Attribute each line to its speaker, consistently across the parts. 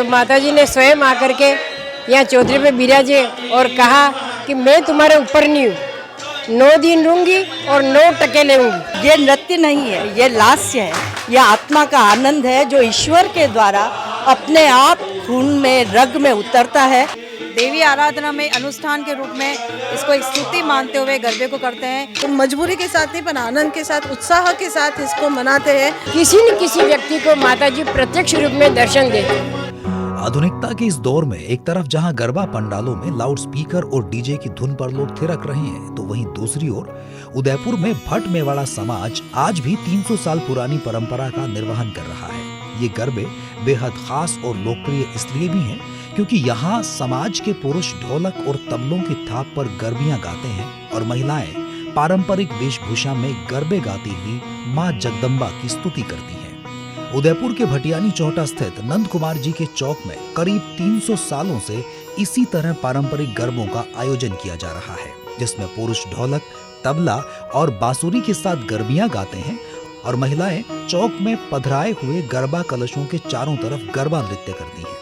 Speaker 1: माताजी ने स्वयं आकर के यहाँ चौधरी पे बिराजे और कहा कि मैं तुम्हारे ऊपर नहीं हूँ, 9 दिन रहूंगी और 9 टके लेंगी।
Speaker 2: ये नृत्य नहीं है, ये लास्य है, ये आत्मा का आनंद है जो ईश्वर के द्वारा अपने आप खून में रग में उतरता है।
Speaker 3: देवी आराधना में अनुष्ठान के रूप में इसको एक स्तुति मानते हुए गरबे को करते हैं।
Speaker 4: तो मजबूरी के साथ नहीं पर आनंद के साथ, उत्साह के साथ इसको मनाते हैं।
Speaker 1: किसी न किसी व्यक्ति को माताजी प्रत्यक्ष रूप में दर्शन देते हैं।
Speaker 5: आधुनिकता के इस दौर में एक तरफ जहां गरबा पंडालों में लाउड स्पीकर और डीजे की धुन पर लोग थिरक रहे हैं, तो वहीं दूसरी ओर उदयपुर में भट्ट मेवाड़ा समाज आज भी 300 साल पुरानी परंपरा का निर्वहन कर रहा है। ये गरबे बेहद खास और लोकप्रिय इसलिए भी हैं क्योंकि यहाँ समाज के पुरुष ढोलक और तबलों की थाप पर गरबियां गाते हैं और महिलाएं पारंपरिक वेशभूषा में गरबे गाती हुई माँ जगदम्बा की स्तुति करती हैं। उदयपुर के भटियानी चौटा स्थित नंद कुमार जी के चौक में करीब 300 सालों से इसी तरह पारंपरिक गरबों का आयोजन किया जा रहा है, जिसमें पुरुष ढोलक, तबला और बांसुरी के साथ गरबियां गाते हैं और महिलाएं चौक में पधराए हुए गरबा कलशों के चारों तरफ गरबा नृत्य करती हैं।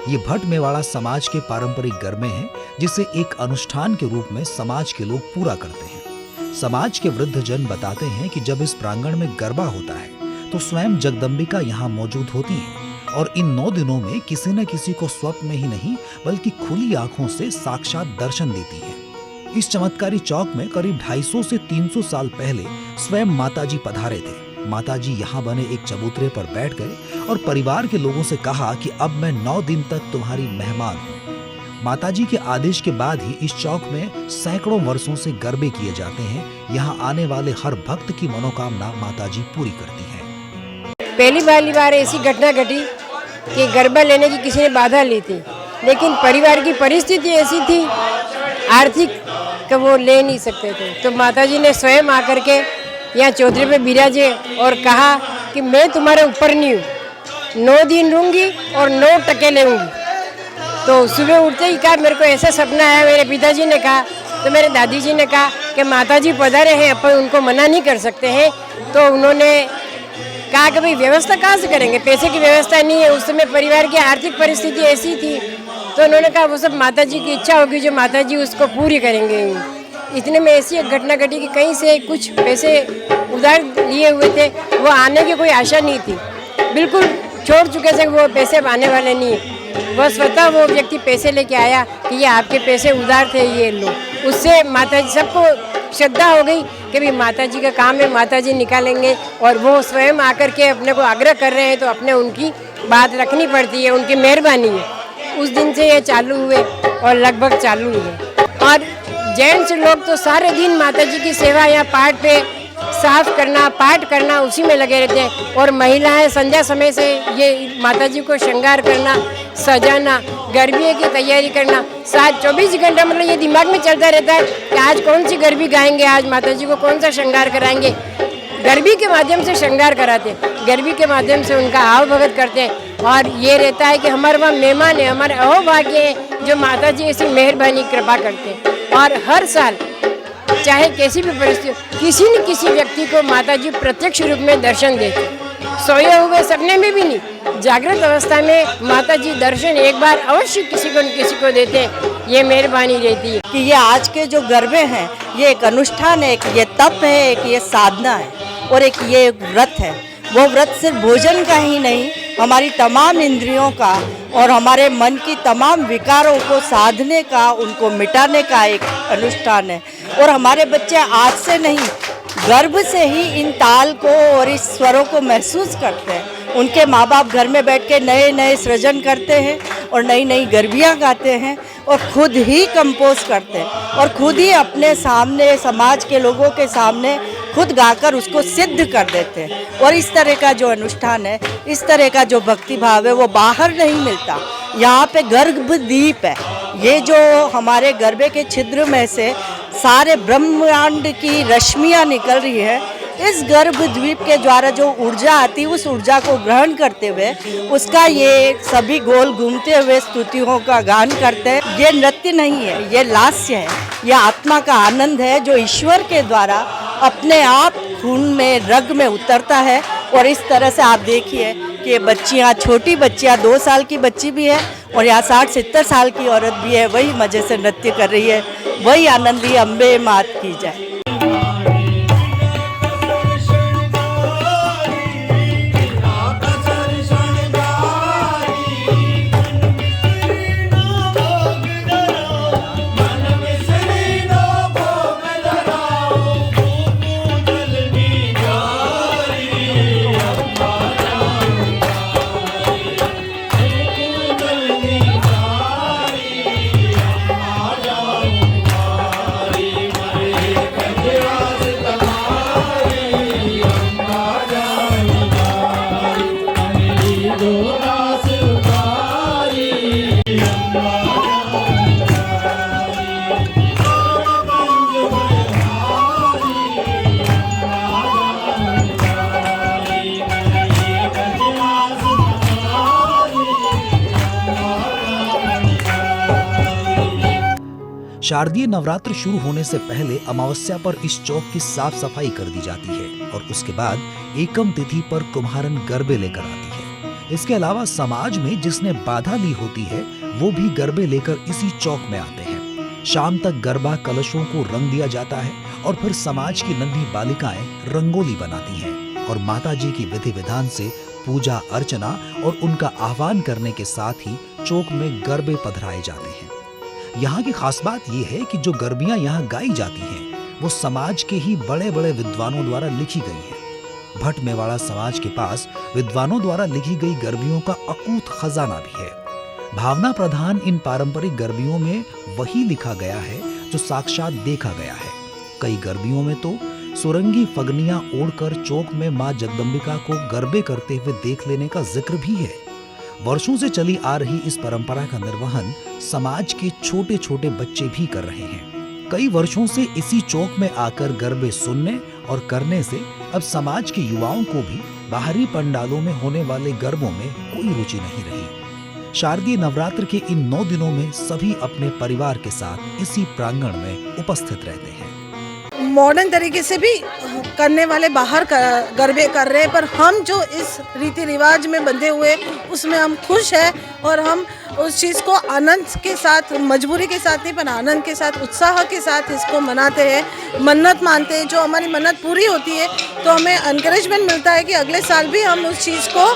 Speaker 5: ये भट्ट मेवाड़ा समाज के पारंपरिक गरबे हैं, जिसे एक अनुष्ठान के रूप में समाज के लोग पूरा करते हैं। समाज के वृद्ध जन बताते हैं कि जब इस प्रांगण में गरबा होता है तो स्वयं जगदम्बिका यहाँ मौजूद होती हैं और इन 9 दिनों में किसी न किसी को स्वप्न में ही नहीं बल्कि खुली आंखों से साक्षात दर्शन देती हैं। इस चमत्कारी चौक में करीब 250 से 300 साल पहले स्वयं माताजी पधारे थे। माताजी यहाँ बने एक चबूतरे पर बैठ गए और परिवार के लोगों से कहा कि अब मैं 9 दिन तक तुम्हारी मेहमान हूँ। माताजी के आदेश के बाद ही इस चौक में सैकड़ों वर्षों से गरबे किए जाते हैं। यहाँ आने वाले हर भक्त की मनोकामना माताजी पूरी करती है।
Speaker 1: पहली बार ऐसी घटना घटी कि गरबा लेने की किसी ने बाधा ली थी, लेकिन परिवार की परिस्थिति ऐसी थी आर्थिक कि वो ले नहीं सकते थे। तो माताजी ने स्वयं आकर के यहाँ चौधरी पे बिराजे और कहा कि मैं तुम्हारे ऊपर नहीं हूँ, 9 दिन रहूंगी और 9 टके लेंगी। तो सुबह उठते ही कहा, मेरे को ऐसा सपना आया। मेरे पिताजी ने कहा, तो मेरे दादी जी ने कहा कि माताजी पधारे हैं, अपन उनको मना नहीं कर सकते हैं। तो उन्होंने कहा कि भाई व्यवस्था कहाँ से करेंगे, पैसे की व्यवस्था नहीं है। उस समय परिवार की आर्थिक परिस्थिति ऐसी थी, तो उन्होंने कहा वो सब माताजी की इच्छा होगी जो माताजी उसको पूरी करेंगे। इतने में ऐसी एक घटना घटी कि कहीं से कुछ पैसे उधार लिए हुए थे, वो आने की कोई आशा नहीं थी, बिल्कुल छोड़ चुके थे, वो पैसे आने वाले नहीं। वह स्वतः वो व्यक्ति पैसे लेके आया कि ये आपके पैसे उधार थे, ये लो। उससे माताजी सबको श्रद्धा हो गई कि भाई माताजी का काम है, माताजी निकालेंगे। और वो स्वयं आकर के अपने को आग्रह कर रहे हैं तो अपने उनकी बात रखनी पड़ती है, उनकी मेहरबानी है। उस दिन से ये चालू हुए और लगभग चालू हुए। और जेंट्स लोग तो सारे दिन माताजी की सेवा यहाँ पाठ पे साफ करना, पाठ करना, उसी में लगे रहते हैं। और महिलाएं संध्या समय से ये माताजी को श्रृंगार करना, सजाना, गरबे की तैयारी करना, 24 घंटा मतलब ये दिमाग में चलता रहता है कि आज कौन सी गरबी गाएंगे, आज माताजी को कौन सा श्रृंगार कराएंगे। गरबी के माध्यम से श्रृंगार कराते हैं, गरबी के माध्यम से उनका आव भगत करते हैं। और ये रहता है कि हमारे वहाँ मेहमान है, हमारे अहोभाग्य है जो माताजी ऐसी मेहरबानी कृपा करते हैं। और हर साल चाहे कैसी भी परिस्थिति, किसी न किसी व्यक्ति को माताजी प्रत्यक्ष रूप में दर्शन देते हैं। सोए हुए सपने में भी नहीं, जागृत अवस्था में माताजी दर्शन एक बार अवश्य किसी को न किसी को देते हैं। ये मेहरबानी रहती है
Speaker 2: कि ये आज के जो गरबे हैं, ये एक अनुष्ठान है, एक ये तप है, एक ये साधना है और एक ये व्रत है। वो व्रत सिर्फ भोजन का ही नहीं, हमारी तमाम इंद्रियों का और हमारे मन की तमाम विकारों को साधने का, उनको मिटाने का एक अनुष्ठान है। और हमारे बच्चे आज से नहीं, गर्भ से ही इन ताल को और इस स्वरों को महसूस करते हैं। उनके माँ बाप घर में बैठ के नए नए सृजन करते हैं और नई नई गरबियाँ गाते हैं और खुद ही कंपोज करते हैं और खुद ही अपने सामने, समाज के लोगों के सामने खुद गाकर उसको सिद्ध कर देते हैं। और इस तरह का जो अनुष्ठान है, इस तरह का जो भक्ति भाव है, वो बाहर नहीं मिलता। यहाँ पे गर्भदीप है, ये जो हमारे गरबे के छिद्र में से सारे ब्रह्मांड की रश्मियाँ निकल रही है, इस गर्भद्वीप के द्वारा जो ऊर्जा आती है, उस ऊर्जा को ग्रहण करते हुए उसका ये सभी गोल घूमते हुए स्तुतियों का गान करते हैं। ये नृत्य नहीं है, ये लास्य है, ये आत्मा का आनंद है जो ईश्वर के द्वारा अपने आप खून में रग में उतरता है। और इस तरह से आप देखिए कि ये बच्चियाँ, छोटी बच्चियाँ, 2 साल की बच्ची भी है और यहाँ 60-70 साल की औरत भी है, वही मज़े से नृत्य कर रही है। वही आनंदी अम्बे मात की जाए।
Speaker 5: शारदीय नवरात्र शुरू होने से पहले अमावस्या पर इस चौक की साफ सफाई कर दी जाती है और उसके बाद एकम तिथि पर कुम्हारन गरबे लेकर आती है। इसके अलावा समाज में जिसने बाधा ली होती है वो भी गरबे लेकर इसी चौक में आते हैं। शाम तक गरबा कलशों को रंग दिया जाता है और फिर समाज की नन्ही बालिकाएं रंगोली बनाती हैं और माता जी की विधि विधान से पूजा अर्चना और उनका आह्वान करने के साथ ही चौक में गरबे पधराए जाते हैं। यहाँ की खास बात यह है कि जो गरबियां यहाँ गाई जाती हैं वो समाज के ही बड़े बड़े विद्वानों द्वारा लिखी गई हैं। भट्ट मेवाड़ा समाज के पास विद्वानों द्वारा लिखी गई गरबियों का अकूत खजाना भी है। भावना प्रधान इन पारंपरिक गरबियों में वही लिखा गया है जो साक्षात देखा गया है। कई गरबियों में तो सुरंगी फगनियां ओढ़कर चौक में मां जगदम्बिका को गरबे करते हुए देख लेने का जिक्र भी है। वर्षों से चली आ रही इस परंपरा का निर्वहन समाज के छोटे छोटे बच्चे भी कर रहे हैं। कई वर्षों से इसी चौक में आकर गरबे सुनने और करने से अब समाज के युवाओं को भी बाहरी पंडालों में होने वाले गरबों में कोई रुचि नहीं रही। शारदीय नवरात्र के इन 9 दिनों में सभी अपने परिवार के साथ इसी प्रांगण में उपस्थित रहते हैं।
Speaker 4: मॉडर्न तरीके से भी करने वाले बाहर गरबे कर रहे हैं, पर हम जो इस रीति रिवाज में बंधे हुए उसमें हम खुश हैं और हम उस चीज़ को आनंद के साथ, मजबूरी के साथ नहीं पर आनंद के साथ, उत्साह के साथ इसको मनाते हैं, मन्नत मानते हैं। जो हमारी मन्नत पूरी होती है तो हमें एनकरेजमेंट मिलता है कि अगले साल भी हम उस चीज़ को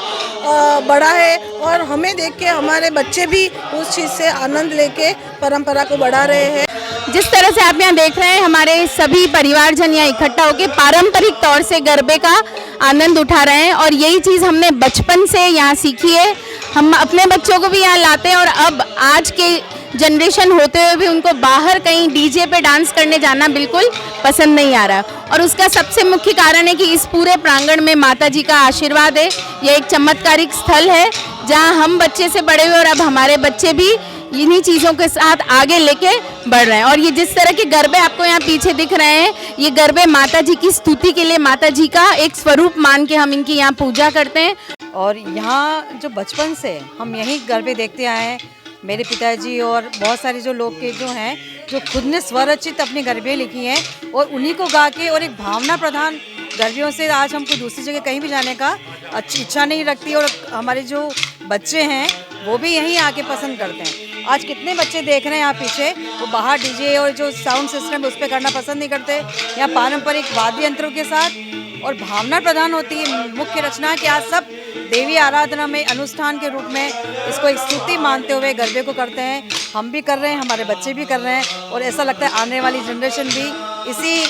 Speaker 4: बढ़ाएं और हमें देख के हमारे बच्चे भी उस चीज़ से आनंद लेके परंपरा को बढ़ा रहे हैं।
Speaker 6: जिस तरह से आप यहाँ देख रहे हैं, हमारे सभी परिवारजन यहाँ इकट्ठा होकर पारंपरिक तौर से गरबे का आनंद उठा रहे हैं और यही चीज़ हमने बचपन से यहाँ सीखी है। हम अपने बच्चों को भी यहाँ लाते हैं और अब आज के जनरेशन होते हुए भी उनको बाहर कहीं डीजे पे डांस करने जाना बिल्कुल पसंद नहीं आ रहा और उसका सबसे मुख्य कारण है कि इस पूरे प्रांगण में माता जी का आशीर्वाद है। यह एक चमत्कारिक स्थल है जहाँ हम बच्चे से बड़े हुए और अब हमारे बच्चे भी इन्हीं चीज़ों के साथ आगे लेके बढ़ रहे हैं। और ये जिस तरह के गरबे आपको यहाँ पीछे दिख रहे हैं, ये गरबे माता जी की स्तुति के लिए, माता जी का एक स्वरूप मान के हम इनकी यहाँ पूजा करते हैं।
Speaker 3: और यहाँ जो बचपन से हम यही गरबे देखते आए हैं, मेरे पिताजी और बहुत सारे जो लोग के जो हैं, जो खुद ने स्वरचित अपनी गरबे लिखी हैं और उन्हीं को गा के और एक भावना प्रधान गरबियों से आज हमको दूसरी जगह कहीं भी जाने का अच्छी इच्छा नहीं रखती और हमारे जो बच्चे हैं वो भी यहीं आके पसंद करते हैं। आज कितने बच्चे देख रहे हैं यहाँ पीछे, वो बाहर डीजे और जो साउंड सिस्टम उस पर करना पसंद नहीं करते। यहाँ पारंपरिक वाद्य यंत्रों के साथ और भावना प्रधान होती है मुख्य रचना कि आज सब देवी आराधना में अनुष्ठान के रूप में इसको एक स्तुति मानते हुए गरबे को करते हैं। हम भी कर रहे हैं, हमारे बच्चे भी कर रहे हैं और ऐसा लगता है आने वाली जनरेशन भी इसी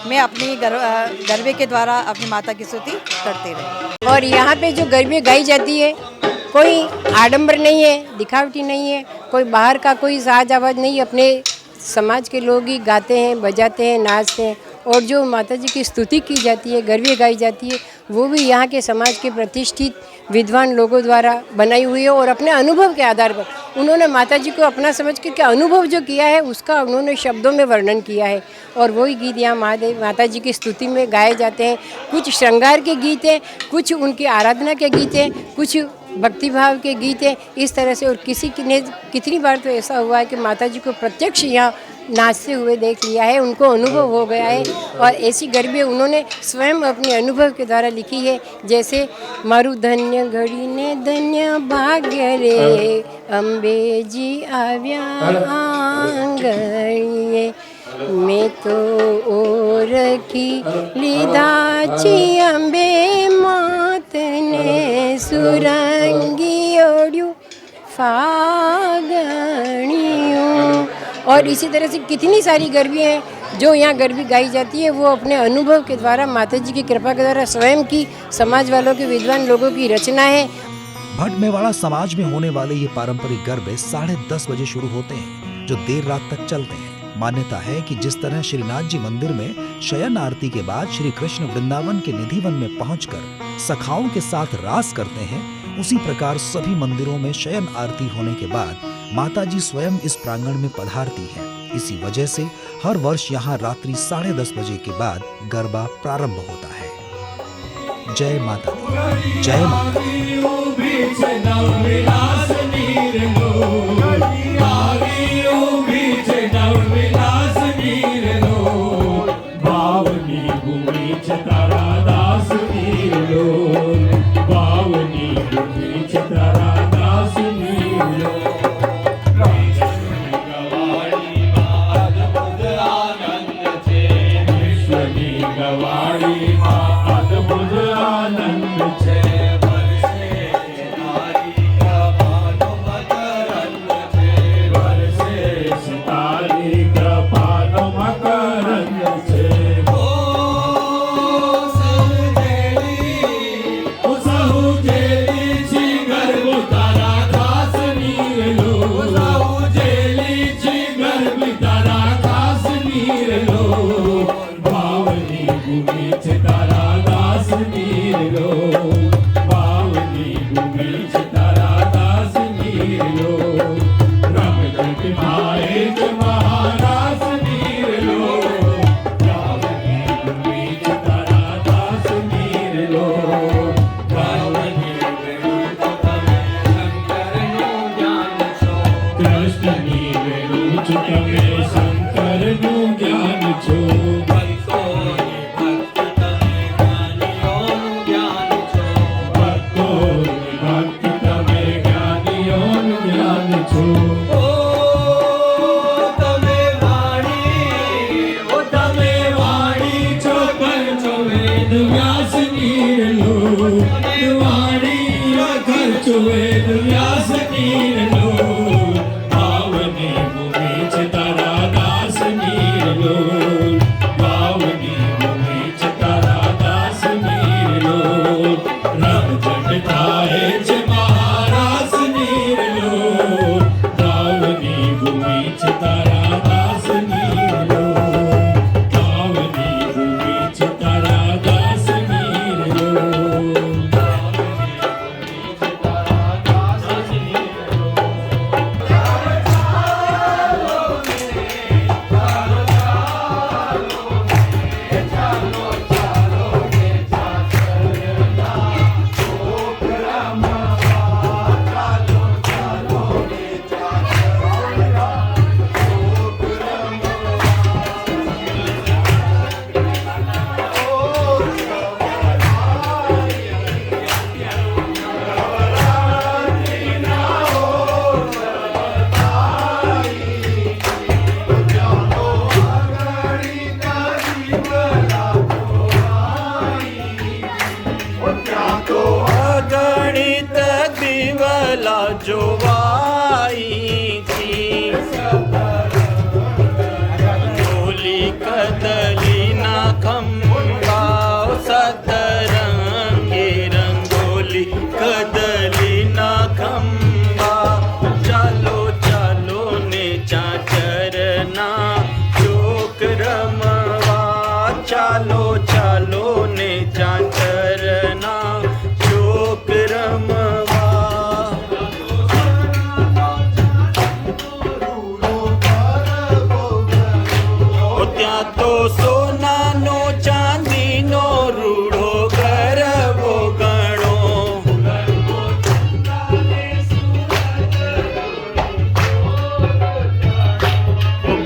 Speaker 3: में अपनी गरबे के द्वारा अपनी माता की स्तुति करते रहे।
Speaker 1: और यहाँ पे जो गरबे गाई जाती है कोई आडंबर नहीं है, दिखावटी नहीं है, कोई बाहर का कोई साज आवाज़ नहीं, अपने समाज के लोग ही गाते हैं, बजाते हैं, नाचते हैं। और जो माता जी की स्तुति की जाती है, गरबे गाई जाती है, वो भी यहाँ के समाज के प्रतिष्ठित विद्वान लोगों द्वारा बनाई हुई है और अपने अनुभव के आधार पर उन्होंने माता जी को अपना समझ के अनुभव जो किया है उसका उन्होंने शब्दों में वर्णन किया है। और वही गीत यहाँ माता जी की स्तुति में गाए जाते हैं। कुछ श्रृंगार के गीत हैं, कुछ उनकी आराधना के गीत हैं, कुछ भक्तिभाव के गीत हैं। इस तरह से और कितनी बार तो ऐसा हुआ है कि माता जी को प्रत्यक्ष यहाँ नाचते हुए देख लिया है, उनको अनुभव हो गया है और ऐसी गरबे उन्होंने स्वयं अपने अनुभव के द्वारा लिखी है। जैसे मारू धन्य घड़ी ने धन्य भाग्य रे, अम्बे जी आव्या आंगणिये, मैं तो ओरखी लीधा छी अम्बे मात ने सुरंगी ओढ़्यू फागणियों। और इसी तरह से कितनी सारी गरबियाँ हैं जो यहाँ गरबी गाई जाती है, वो अपने अनुभव के द्वारा माता जी की कृपा के द्वारा स्वयं की, समाज वालों के, विद्वान लोगों की रचना है।
Speaker 5: भट्ट मेवाड़ा समाज में होने वाले ये पारंपरिक गरबे 10:30 बजे शुरू होते हैं जो देर रात तक चलते हैं। मान्यता है कि जिस तरह श्रीनाथ जी मंदिर में शयन आरती के बाद श्री कृष्ण वृंदावन के निधिवन में पहुंचकर सखाओं के साथ रास करते हैं, उसी प्रकार सभी मंदिरों में शयन आरती होने के बाद माता जी स्वयं इस प्रांगण में पधारती हैं। इसी वजह से हर वर्ष यहाँ रात्रि 10:30 बजे के बाद गरबा प्रारंभ होता है। जय माता दी, जय माता दी।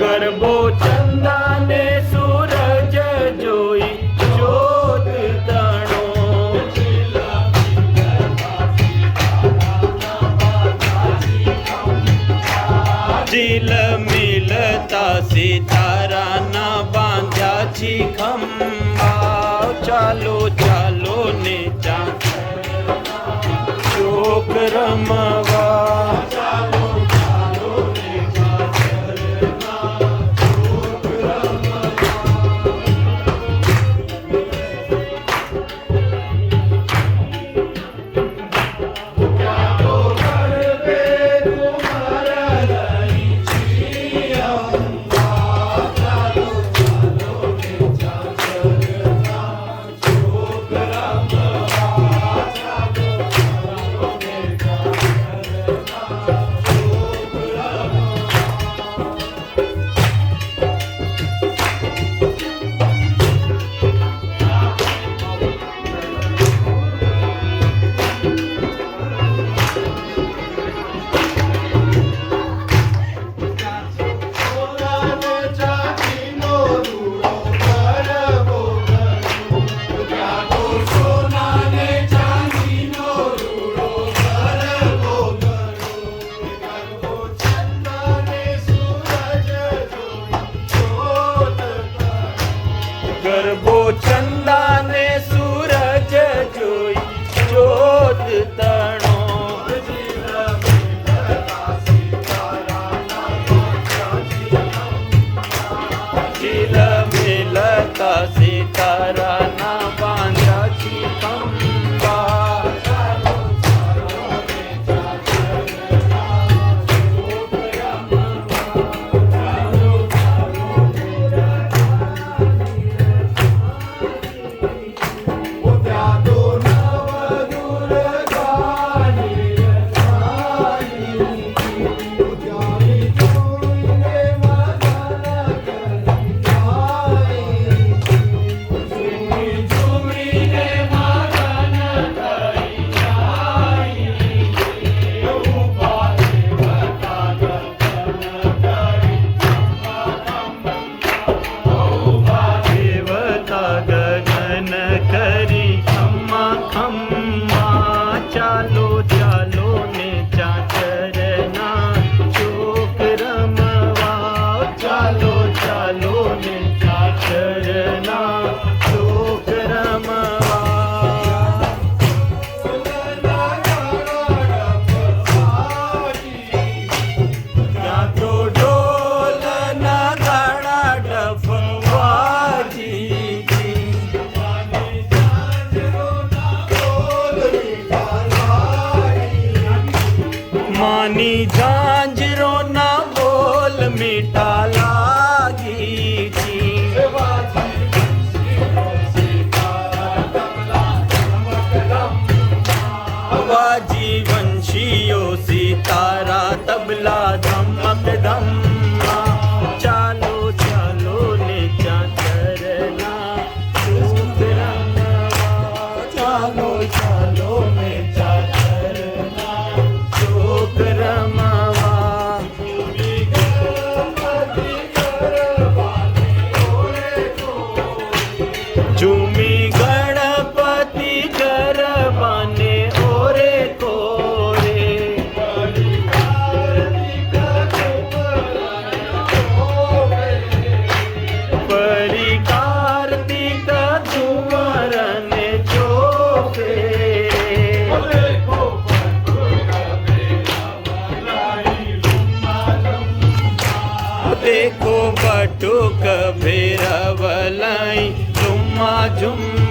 Speaker 7: गरबो मिलता सितारा ना बांध्या छी खंबा चालो चालो ने चोक रमवा गरबो चंदा ने सूरज जोई जोत तणो झील मिलता सितारा ना बांधा छी खंबा चालो चालो ने चाचरना चोक रमवा चालो चालो ने चाचरना चोक रमवा ना तो ढोल ना गाड़ा डफवाजी मानी झांझरो ना बोल मीठा लागी जी बाजी वंशियो सितारा तबला धमक धम्मा चालो चालो ने चाचरना चोक रमवा चालो चालो ने चाचरना चोक रमवा झूमी गणपति गरबाने ओरे कोरे परी कार्तिक झूमर ने चोके देखो बटुक भेरवलाई झुम्मा झुम्मा